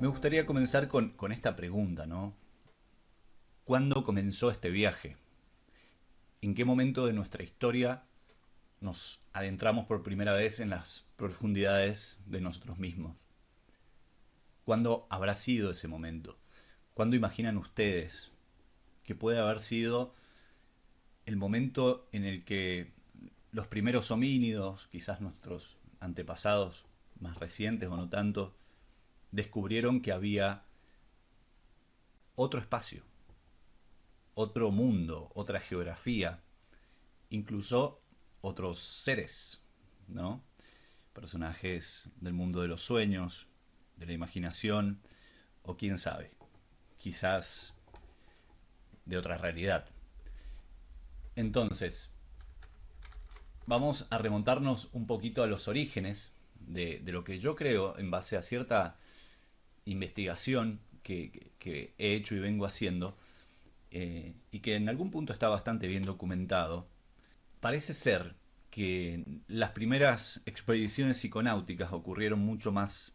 Me gustaría comenzar con esta pregunta, ¿no? ¿Cuándo comenzó este viaje? ¿En qué momento de nuestra historia nos adentramos por primera vez en las profundidades de nosotros mismos? ¿Cuándo habrá sido ese momento? ¿Cuándo imaginan ustedes que puede haber sido el momento en el que los primeros homínidos, quizás nuestros antepasados más recientes o no tanto, descubrieron que había otro espacio, otro mundo, otra geografía, incluso otros seres, ¿no? Personajes del mundo de los sueños, de la imaginación, o quién sabe, quizás de otra realidad. Entonces, vamos a remontarnos un poquito a los orígenes de lo que yo creo en base a cierta investigación que he hecho y vengo haciendo, y que en algún punto está bastante bien documentado. Parece ser que las primeras expediciones psiconáuticas ocurrieron mucho más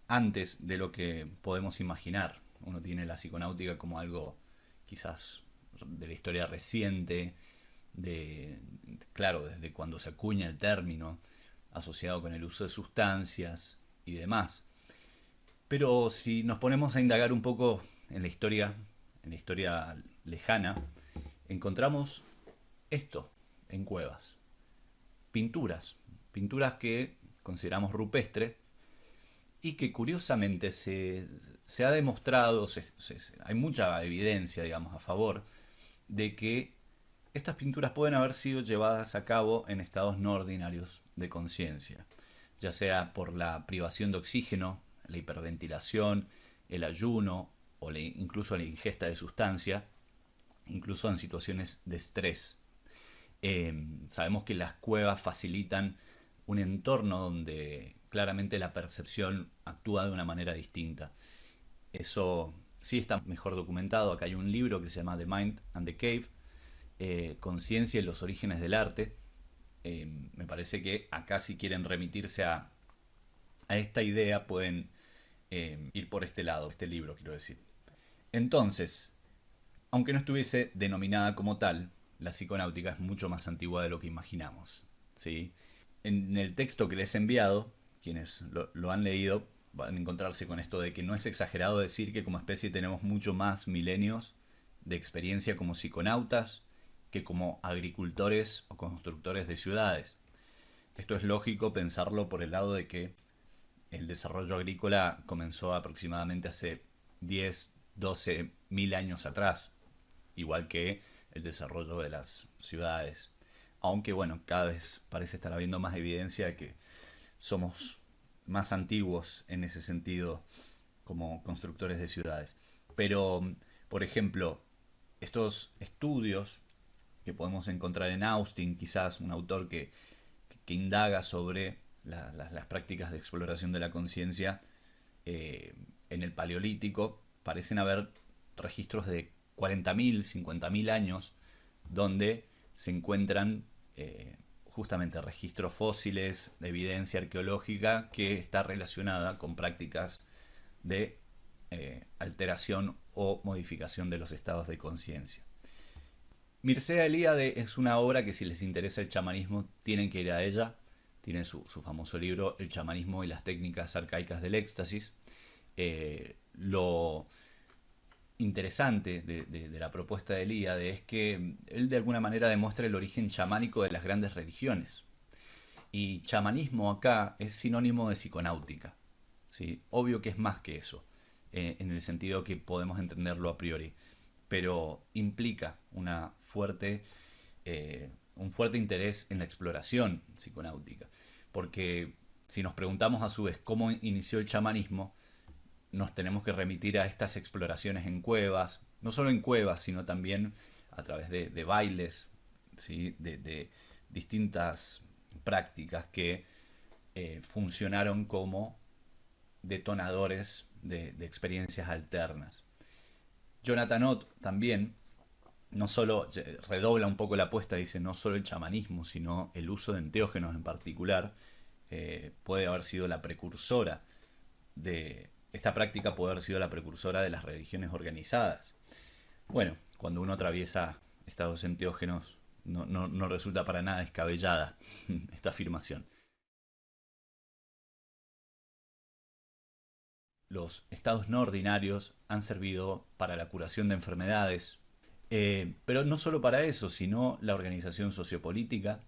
antes de lo que podemos imaginar. Uno tiene la psiconáutica como algo quizás de la historia reciente, claro, desde cuando se acuña el término, asociado con el uso de sustancias y demás. Pero si nos ponemos a indagar un poco en la historia lejana, encontramos esto en cuevas. Pinturas, pinturas que consideramos rupestres y que curiosamente se ha demostrado, hay mucha evidencia, digamos, a favor de que estas pinturas pueden haber sido llevadas a cabo en estados no ordinarios de conciencia, ya sea por la privación de oxígeno, la hiperventilación, el ayuno o incluso la ingesta de sustancia, incluso en situaciones de estrés. Sabemos que las cuevas facilitan un entorno donde claramente la percepción actúa de una manera distinta. Eso sí está mejor documentado. Acá hay un libro que se llama The Mind and the Cave, Conciencia y los orígenes del arte. Me parece que acá, si quieren remitirse a esta idea, pueden ir por este lado, este libro quiero decir. Entonces, aunque no estuviese denominada como tal, la psiconáutica es mucho más antigua de lo que imaginamos, ¿sí? En el texto que les he enviado, quienes lo han leído van a encontrarse con esto de que no es exagerado decir que como especie tenemos mucho más milenios de experiencia como psiconautas que como agricultores o constructores de ciudades. Esto es lógico pensarlo por el lado de que el desarrollo agrícola comenzó aproximadamente hace 10, 12 mil años atrás, igual que el desarrollo de las ciudades. Aunque bueno, cada vez parece estar habiendo más evidencia de que somos más antiguos en ese sentido como constructores de ciudades. Pero, por ejemplo, estos estudios que podemos encontrar en Austin, quizás un autor que indaga sobre las prácticas de exploración de la conciencia en el Paleolítico, parecen haber registros de 40.000, 50.000 años donde se encuentran justamente registros fósiles, de evidencia arqueológica que está relacionada con prácticas de alteración o modificación de los estados de conciencia. Mircea Eliade es una obra que, si les interesa el chamanismo, tienen que ir a ella. Tiene su famoso libro El chamanismo y las técnicas arcaicas del éxtasis. Lo interesante de la propuesta de Eliade es que él de alguna manera demuestra el origen chamánico de las grandes religiones. Y chamanismo acá es sinónimo de psiconáutica, ¿sí? Obvio que es más que eso, en el sentido que podemos entenderlo a priori, pero implica un fuerte interés en la exploración psiconáutica. Porque si nos preguntamos a su vez cómo inició el chamanismo, nos tenemos que remitir a estas exploraciones en cuevas, no solo en cuevas, sino también a través de bailes, ¿sí? de distintas prácticas que funcionaron como detonadores de experiencias alternas. Jonathan Ott también no solo redobla un poco la apuesta, dice no solo el chamanismo, sino el uso de enteógenos en particular, puede haber sido la precursora de esta práctica puede haber sido la precursora de las religiones organizadas. Bueno, cuando uno atraviesa estados enteógenos, no resulta para nada descabellada esta afirmación. Los estados no ordinarios han servido para la curación de enfermedades, pero no solo para eso, sino la organización sociopolítica,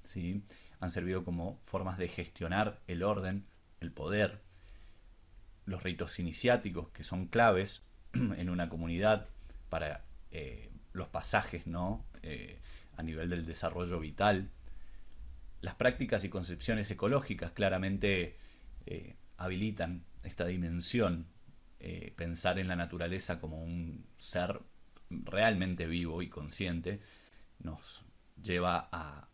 ¿sí? Han servido como formas de gestionar el orden, el poder, los ritos iniciáticos, que son claves en una comunidad para los pasajes, ¿no? A nivel del desarrollo vital. Las prácticas y concepciones ecológicas claramente habilitan esta dimensión, pensar en la naturaleza como un ser realmente vivo y consciente, nos lleva a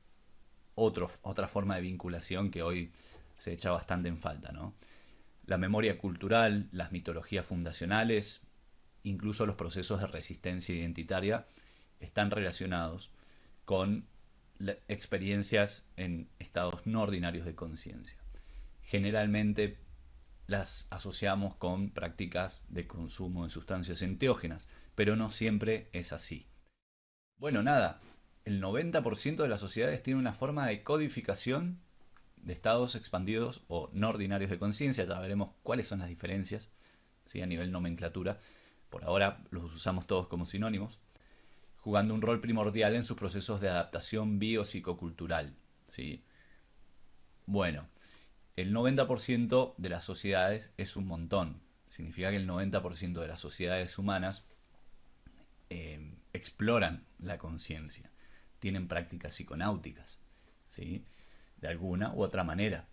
otra forma de vinculación que hoy se echa bastante en falta, ¿no? La memoria cultural, las mitologías fundacionales, incluso los procesos de resistencia identitaria están relacionados con experiencias en estados no ordinarios de conciencia. Generalmente las asociamos con prácticas de consumo de sustancias enteógenas, pero no siempre es así. Bueno, nada, el 90% de las sociedades tiene una forma de codificación de estados expandidos o no ordinarios de conciencia. Ya veremos cuáles son las diferencias, ¿sí? A nivel nomenclatura. Por ahora los usamos todos como sinónimos, jugando un rol primordial en sus procesos de adaptación biopsicocultural, ¿sí? Bueno, el 90% de las sociedades es un montón. Significa que el 90% de las sociedades humanas exploran la conciencia, tienen prácticas psiconáuticas, ¿sí? De alguna u otra manera.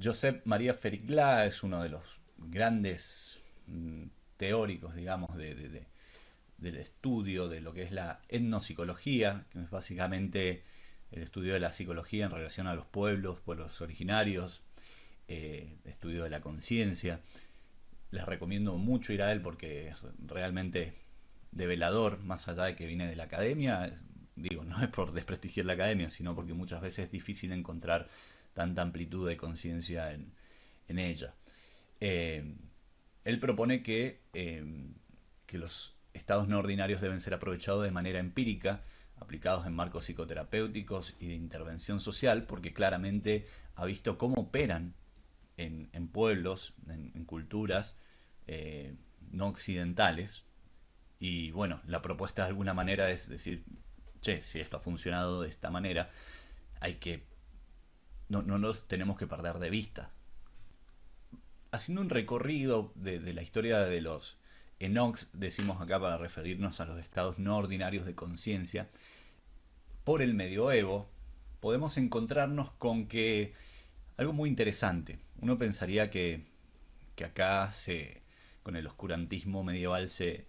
Josep María Fericlá es uno de los grandes teóricos, digamos, del estudio de lo que es la etnopsicología, que es básicamente el estudio de la psicología en relación a los pueblos originarios, estudio de la conciencia. Les recomiendo mucho ir a él porque es realmente develador, más allá de que viene de la academia. Digo, no es por desprestigiar la academia, sino porque muchas veces es difícil encontrar tanta amplitud de conciencia en ella. Él propone que los estados no ordinarios deben ser aprovechados de manera empírica, aplicados en marcos psicoterapéuticos y de intervención social, porque claramente ha visto cómo operan en pueblos, en culturas no occidentales. Y bueno, la propuesta de alguna manera es decir, che, si esto ha funcionado de esta manera, no nos tenemos que perder de vista. Haciendo un recorrido de la historia de los Enochs, decimos acá para referirnos a los estados no ordinarios de conciencia, por el medioevo, podemos encontrarnos con que algo muy interesante. Uno pensaría que acá con el oscurantismo medieval se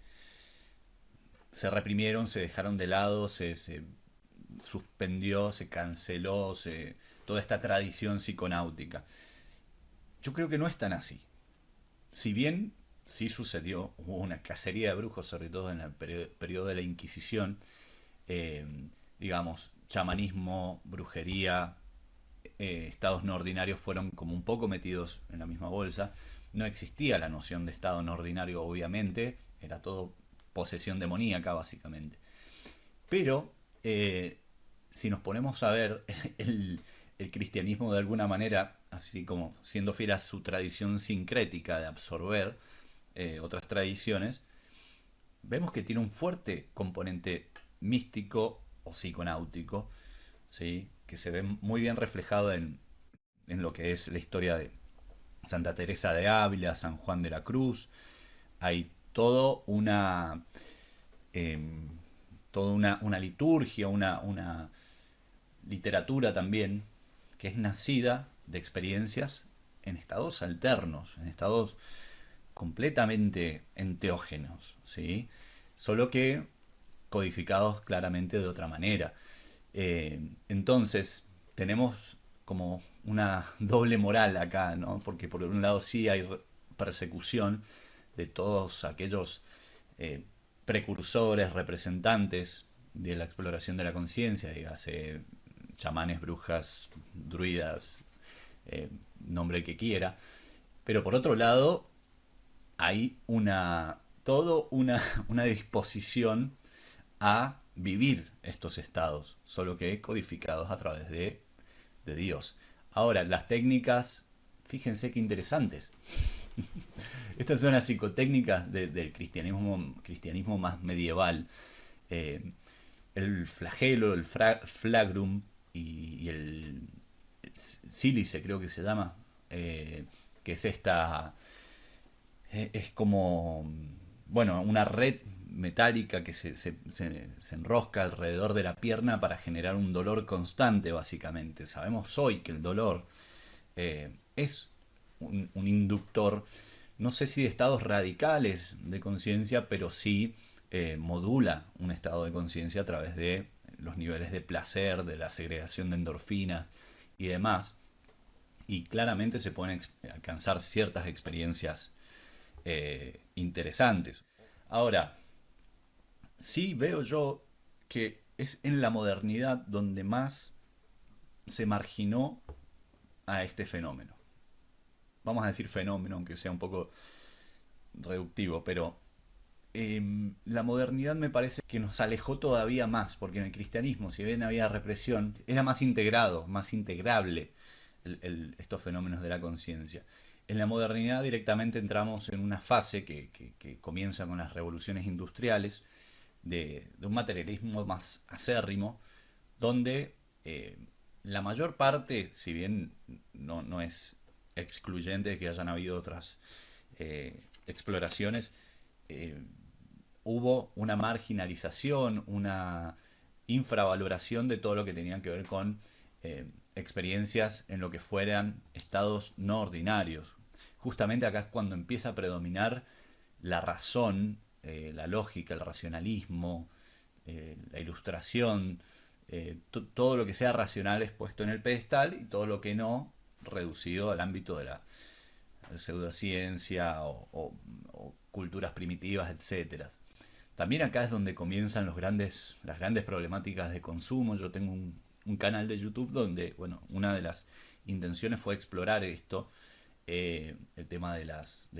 reprimieron, se dejaron de lado, se suspendió, se canceló toda esta tradición psiconáutica. Yo creo que no es tan así. Si bien sí sucedió, hubo una cacería de brujos, sobre todo en el periodo de la Inquisición, digamos, chamanismo, brujería, estados no ordinarios fueron como un poco metidos en la misma bolsa. No existía la noción de estado no ordinario, obviamente, era todo posesión demoníaca, básicamente. Pero, si nos ponemos a ver el cristianismo de alguna manera, así como siendo fiel a su tradición sincrética de absorber otras tradiciones, vemos que tiene un fuerte componente místico o psiconáutico, ¿sí? Que se ve muy bien reflejado en lo que es la historia de Santa Teresa de Ávila, San Juan de la Cruz. Hay todo una liturgia, una literatura también, que es nacida de experiencias en estados alternos, en estados completamente enteógenos, ¿sí? Solo que codificados claramente de otra manera. Entonces, tenemos como una doble moral acá, ¿no? Porque por un lado sí hay persecución de todos aquellos precursores, representantes de la exploración de la conciencia, dígase chamanes, brujas, druidas, nombre que quiera. Pero por otro lado, hay una disposición a vivir estos estados, solo que codificados a través de Dios. Ahora, las técnicas, fíjense qué interesantes. Estas son las psicotécnicas del cristianismo más medieval. Eh, el flagelo, el flagrum y el sílice, creo que se llama, que es es como, bueno, una red metálica que se enrosca alrededor de la pierna para generar un dolor constante, básicamente. Sabemos hoy que el dolor es un inductor, no sé si de estados radicales de conciencia, pero sí modula un estado de conciencia a través de los niveles de placer, de la segregación de endorfinas y demás. Y claramente se pueden alcanzar ciertas experiencias interesantes. Ahora, sí veo yo que es en la modernidad donde más se marginó a este fenómeno. Vamos a decir fenómeno, aunque sea un poco reductivo, pero la modernidad me parece que nos alejó todavía más, porque en el cristianismo, si bien había represión, era más integrado, más integrable estos fenómenos de la conciencia. En la modernidad directamente entramos en una fase que comienza con las revoluciones industriales, de un materialismo más acérrimo, donde la mayor parte, si bien no es excluyente de que hayan habido otras exploraciones, eh, hubo una marginalización, una infravaloración de todo lo que tenía que ver con experiencias en lo que fueran estados no ordinarios. Justamente acá es cuando empieza a predominar la razón, la lógica, el racionalismo, la ilustración, todo lo que sea racional es puesto en el pedestal y todo lo que no reducido al ámbito de la pseudociencia o culturas primitivas, etcétera. También acá es donde comienzan las grandes problemáticas de consumo. Yo tengo un canal de YouTube donde, bueno, una de las intenciones fue explorar esto, el tema del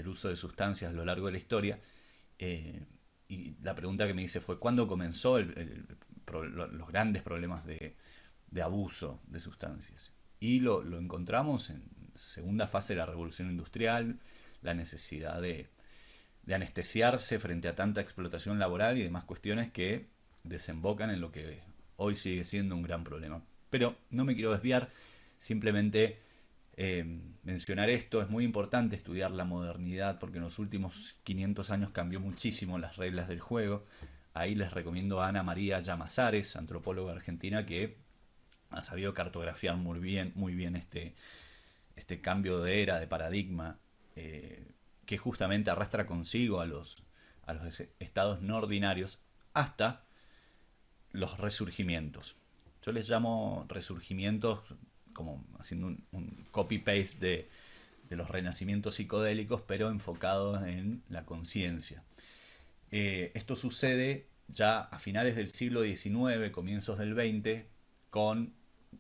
uso de sustancias a lo largo de la historia. Y la pregunta que me hice fue, ¿cuándo comenzó los grandes problemas de abuso de sustancias? Y lo encontramos en segunda fase de la revolución industrial, la necesidad de anestesiarse frente a tanta explotación laboral y demás cuestiones que desembocan en lo que hoy sigue siendo un gran problema. Pero no me quiero desviar, simplemente mencionar esto. Es muy importante estudiar la modernidad porque en los últimos 500 años cambió muchísimo las reglas del juego. Ahí les recomiendo a Ana María Llamazares, antropóloga argentina, que ha sabido cartografiar muy bien este cambio de era, de paradigma, que justamente arrastra consigo a a los estados no ordinarios hasta los resurgimientos. Yo les llamo resurgimientos como haciendo un copy-paste de los renacimientos psicodélicos, pero enfocados en la conciencia. Esto sucede ya a finales del siglo XIX, comienzos del XX, con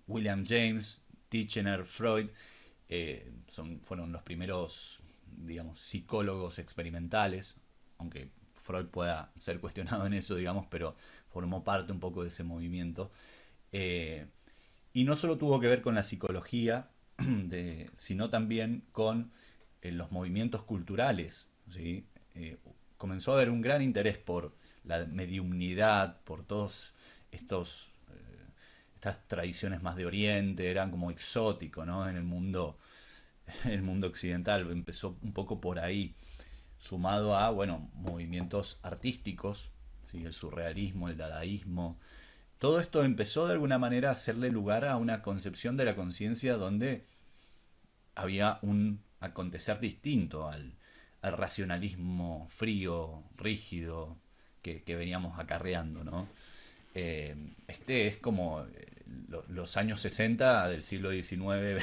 William James, Titchener, Freud. Fueron los primeros, digamos, psicólogos experimentales, aunque Freud pueda ser cuestionado en eso, digamos, pero formó parte un poco de ese movimiento. Y no solo tuvo que ver con la psicología, sino también con los movimientos culturales, ¿sí? Comenzó a haber un gran interés por la mediumnidad, por todos estas tradiciones más de Oriente, eran como exótico, ¿no? En el mundo occidental, empezó un poco por ahí, sumado a, bueno, movimientos artísticos, ¿sí? El surrealismo, el dadaísmo. Todo esto empezó de alguna manera a hacerle lugar a una concepción de la conciencia donde había un acontecer distinto al racionalismo frío, rígido, que veníamos acarreando, ¿no? Este es como los años 60 del siglo XIX,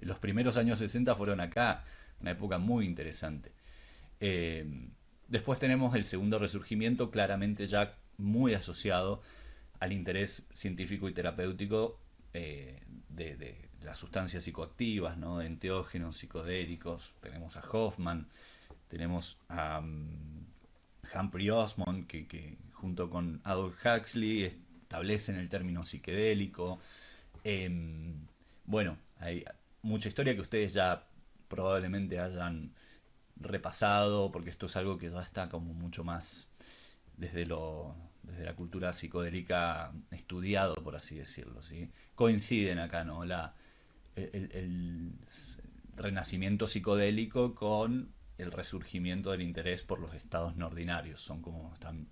los primeros años 60 fueron acá, una época muy interesante. Eh, Después tenemos el segundo resurgimiento, claramente ya muy asociado al interés científico y terapéutico las sustancias psicoactivas, ¿no? Enteógenos, psicodélicos. Tenemos a Hoffman, tenemos a Humphrey Osmond, que junto con Aldous Huxley establecen el término psicodélico. Bueno, hay mucha historia que ustedes ya probablemente hayan repasado, porque esto es algo que ya está como mucho más desde la cultura psicodélica estudiado, por así decirlo, ¿sí? Coinciden acá, ¿no? El renacimiento psicodélico con el resurgimiento del interés por los estados no ordinarios. Son como están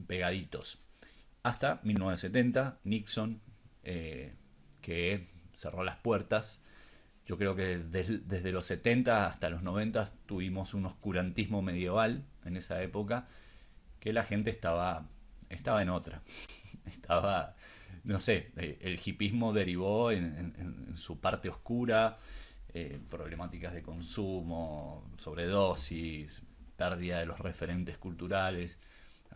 pegaditos. Hasta 1970, Nixon, que cerró las puertas. Yo creo que desde los 70 hasta los 90 tuvimos un oscurantismo medieval en esa época, que la gente estaba en otra. Estaba, no sé, el hipismo derivó en su parte oscura, problemáticas de consumo, sobredosis, pérdida de los referentes culturales,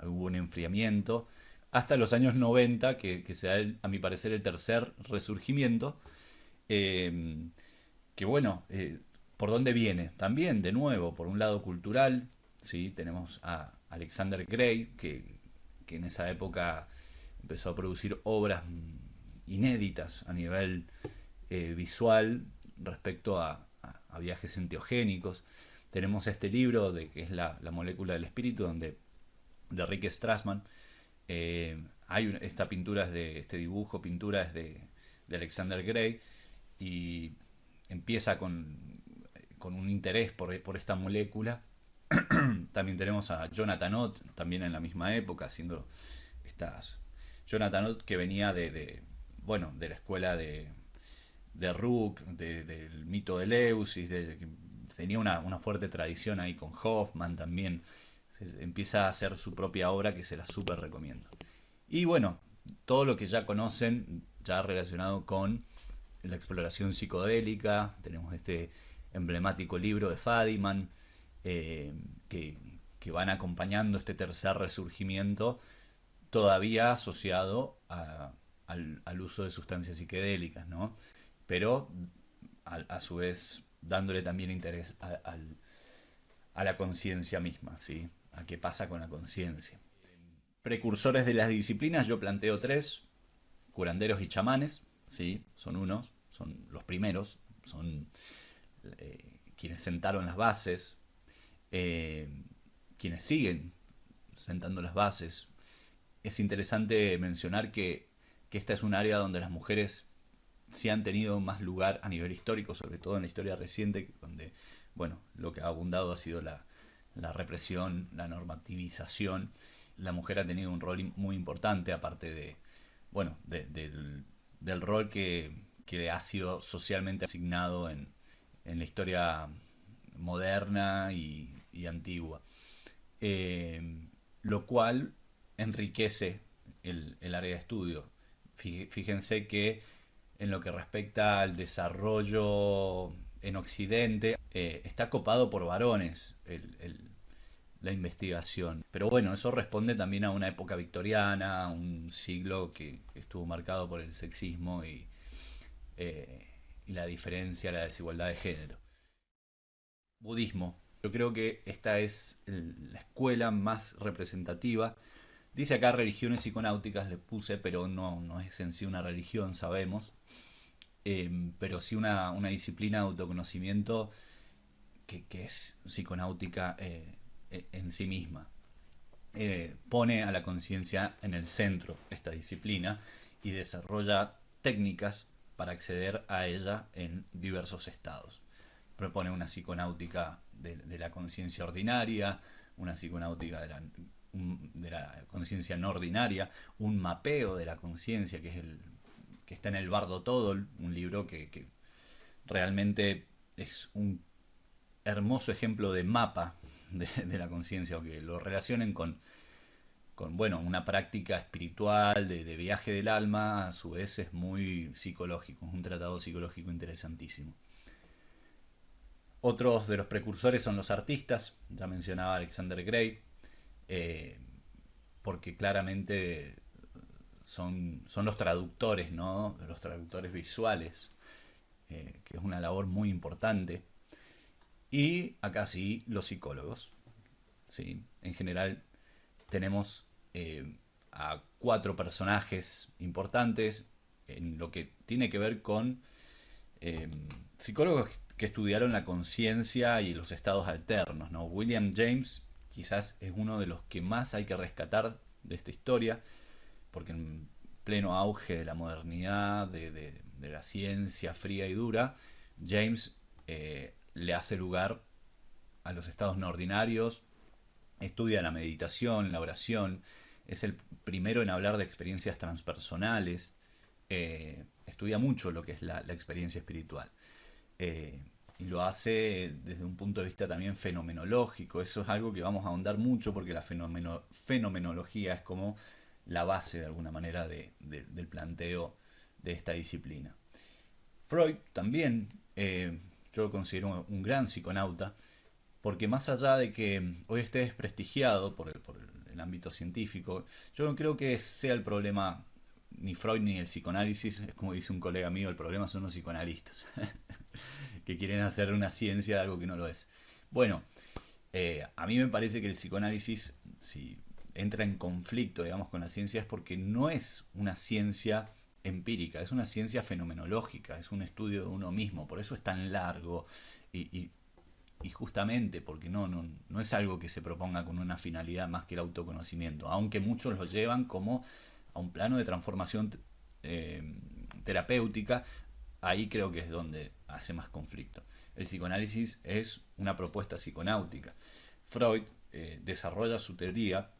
hubo un enfriamiento, hasta los años 90, que se da, a mi parecer, el tercer resurgimiento, que bueno, ¿por dónde viene? También, de nuevo, por un lado cultural, ¿sí? Tenemos a Alexander Gray, que en esa época empezó a producir obras inéditas a nivel visual respecto a viajes enteogénicos. Tenemos este libro que es la molécula del espíritu, de Rick Strassman. Esta pintura este dibujo, pintura es de Alexander Gray, y empieza con un interés por esta molécula. También tenemos a Jonathan Ott, también en la misma época, haciendo estas... Jonathan Ott, que venía de la escuela de Rook, del mito de Leucis, que tenía una fuerte tradición ahí con Hoffman también. Empieza a hacer su propia obra, que se la súper recomiendo. Y bueno, todo lo que ya conocen, ya relacionado con la exploración psicodélica. Tenemos este emblemático libro de Fadiman, que van acompañando este tercer resurgimiento, todavía asociado al uso de sustancias psicodélicas, ¿no? Pero a su vez dándole también interés a la conciencia misma, ¿sí? A qué pasa con la conciencia. Precursores de las disciplinas, yo planteo tres: curanderos y chamanes, ¿sí? Son los primeros, son quienes sentaron las bases, quienes siguen sentando las bases. Es interesante mencionar que esta es un área donde las mujeres sí han tenido más lugar a nivel histórico, sobre todo en la historia reciente, donde, bueno, lo que ha abundado ha sido la represión, la normativización. La mujer ha tenido un rol muy importante, aparte del rol que ha sido socialmente asignado en la historia moderna y antigua. Lo cual enriquece el área de estudio. Fíjense que en lo que respecta al desarrollo en Occidente, está copado por varones la investigación. Pero bueno, eso responde también a una época victoriana, un siglo que estuvo marcado por el sexismo y la diferencia, la desigualdad de género. Budismo. Yo creo que esta es la escuela más representativa. Dice acá religiones psiconáuticas, le puse, pero no es en sí una religión, sabemos. Pero sí una disciplina de autoconocimiento que es psiconáutica en sí misma. Pone a la conciencia en el centro esta disciplina y desarrolla técnicas para acceder a ella en diversos estados. Propone una psiconáutica de la conciencia ordinaria, una psiconáutica de la conciencia no ordinaria, un mapeo de la conciencia, que está en el Bardo Todol, un libro que realmente es un hermoso ejemplo de mapa de la conciencia, o que lo relacionen con una práctica espiritual, de viaje del alma. A su vez es muy psicológico, es un tratado psicológico interesantísimo. Otros de los precursores son los artistas, ya mencionaba Alexander Gray, porque claramente son los traductores, ¿no? Los traductores visuales, que es una labor muy importante. Y acá sí, los psicólogos. ¿Sí? En general tenemos a 4 personajes importantes en lo que tiene que ver con eh, psicólogos que estudiaron la conciencia y los estados alternos, ¿no? William James quizás es uno de los que más hay que rescatar de esta historia, porque en pleno auge de la modernidad, de la ciencia fría y dura, James le hace lugar a los estados no ordinarios, estudia la meditación, la oración, es el primero en hablar de experiencias transpersonales, estudia mucho lo que es la experiencia espiritual. Y lo hace desde un punto de vista también fenomenológico. Eso es algo que vamos a ahondar mucho porque la fenomenología es como la base de alguna manera del planteo de esta disciplina. Freud también, yo lo considero un gran psiconauta, porque más allá de que hoy esté desprestigiado por el ámbito científico, yo no creo que sea el problema ni Freud ni el psicoanálisis. Es como dice un colega mío, el problema son los psicoanalistas, que quieren hacer una ciencia de algo que no lo es. Bueno, a mí me parece que el psicoanálisis, si entra en conflicto, digamos, con la ciencia, es porque no es una ciencia empírica, es una ciencia fenomenológica, es un estudio de uno mismo, por eso es tan largo y justamente porque no es algo que se proponga con una finalidad más que el autoconocimiento, aunque muchos lo llevan como a un plano de transformación terapéutica. Ahí creo que es donde hace más conflicto. El psicoanálisis es una propuesta psiconáutica. Freud desarrolla su teoría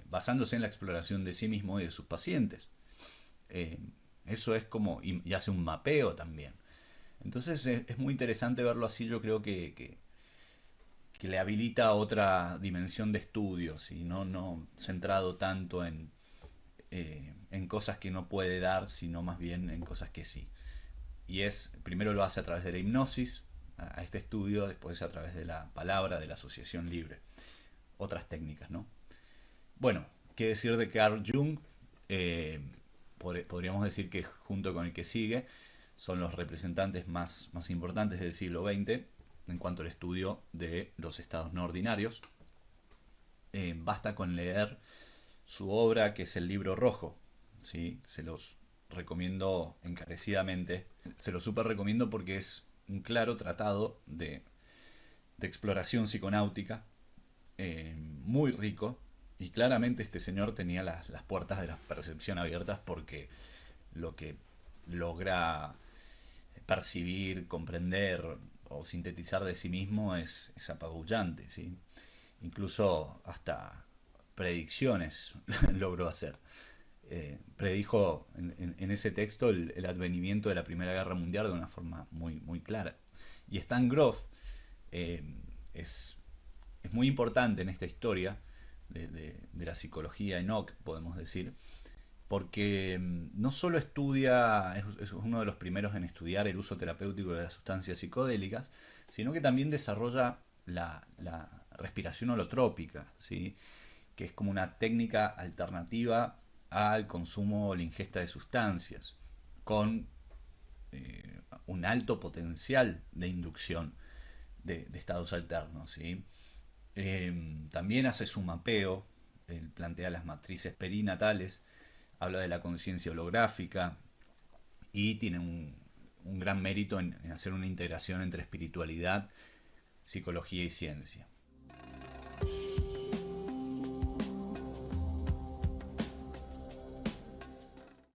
basándose en la exploración de sí mismo y de sus pacientes. Eso es como, y hace un mapeo también. Entonces es muy interesante verlo así. Yo creo que le habilita otra dimensión de estudios y no centrado tanto en cosas que no puede dar, sino más bien en cosas que sí. Y primero lo hace a través de la hipnosis, a este estudio, después a través de la palabra, de la asociación libre, otras técnicas, ¿no? Bueno, qué decir de Carl Jung. Podríamos decir que junto con el que sigue son los representantes más importantes del siglo XX en cuanto al estudio de los estados no ordinarios. Basta con leer su obra, que es el Libro Rojo, ¿sí? Se los recomiendo encarecidamente. Se los súper recomiendo porque es un claro tratado de exploración psiconáutica, muy rico. Y claramente este señor tenía las puertas de la percepción abiertas, porque lo que logra percibir, comprender o sintetizar de sí mismo es apabullante, ¿sí? Incluso hasta predicciones logró hacer. Predijo en ese texto el advenimiento de la Primera Guerra Mundial de una forma muy clara. Y Stan Grof es muy importante en esta historia de la psicología Enoch, podemos decir, porque no solo estudia, es uno de los primeros en estudiar el uso terapéutico de las sustancias psicodélicas, sino que también desarrolla la respiración holotrópica, ¿sí? Que es como una técnica alternativa al consumo o la ingesta de sustancias, con un alto potencial de inducción de estados alternos, ¿sí? También hace su mapeo, él plantea las matrices perinatales, habla de la conciencia holográfica y tiene un gran mérito en hacer una integración entre espiritualidad, psicología y ciencia.